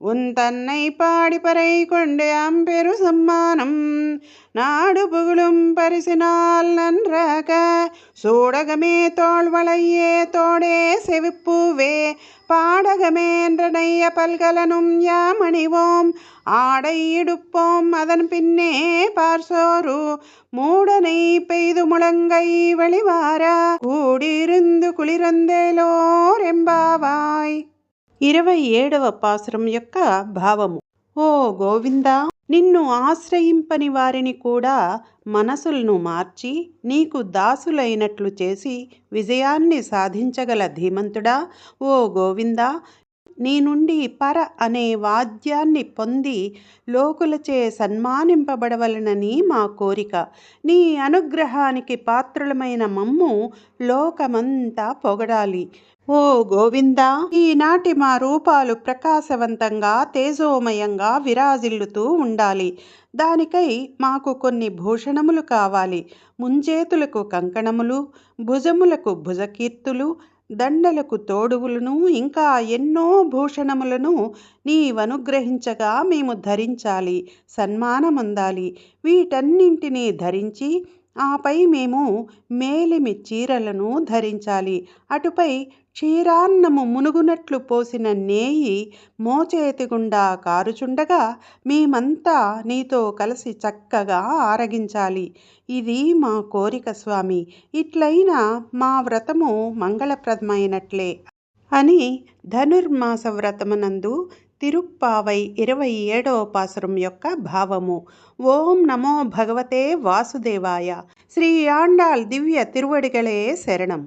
உந்தன்னை பாடிப்பறை கொண்டு அம்பெரு சம்மானம் நாடு புகழும் பரிசினால் நன்றாக சூடகமே தோள்வளையே தோடே செவிப்பூவே பாடகமே என்றனைய பல்கலனும் யாமணிவோம் ஆடை இடுப்போம் அதன் பின்னே பார்சோரு மூடனை பெய்து முழங்கை வெளிவார కూడిరుందు కుళిరందేలోరెంబావాయ్. 27వ పాసురం యొక్క భావము. ఓ గోవిందా, నిన్ను ఆశ్రయింపని వారిని కూడా మనసులను మార్చి నీకు దాసులైనట్లు చేసి విజయాన్ని సాధించగల ధీమంతుడా, ఓ గోవిందా, నీ నుండి పర అనే వాద్యాన్ని పొంది లోకులచే సన్మానింపబడవలనని మా కోరిక. నీ అనుగ్రహానికి పాత్రులమైన మమ్ము లోకమంతా పొగడాలి. ఓ గోవిందా, ఈనాటి మా రూపాలు ప్రకాశవంతంగా తేజోమయంగా విరాజిల్లుతూ ఉండాలి. దానికై మాకు కొన్ని భూషణములు కావాలి. ముంజేతులకు కంకణములు, భుజములకు భుజకీర్తులు, దండలకు తోడువులను, ఇంకా ఎన్నో భూషణములను నీవనుగ్రహించగా మేము ధరించాలి, సన్మానమొందాలి. వీటన్నింటినీ ధరించి ఆపై మేము మేలిమి చీరలను ధరించాలి. అటుపై క్షీరాన్నము మునుగునట్లు పోసిన నేయి మోచేతి గుండా కారుచుండగా మేమంతా నీతో కలిసి చక్కగా ఆరగించాలి. ఇది మా కోరిక స్వామి. ఇట్లయినా మా వ్రతము మంగళప్రదమైనట్లే అని ధనుర్మాస వ్రతమునందు తిరుప్పావై 27వ పాసురం యొక్క భావము. ఓం నమో భగవతే వాసుదేవాయ. శ్రీ ఆండాళ్ దివ్య తిరువడిகளே శరణం.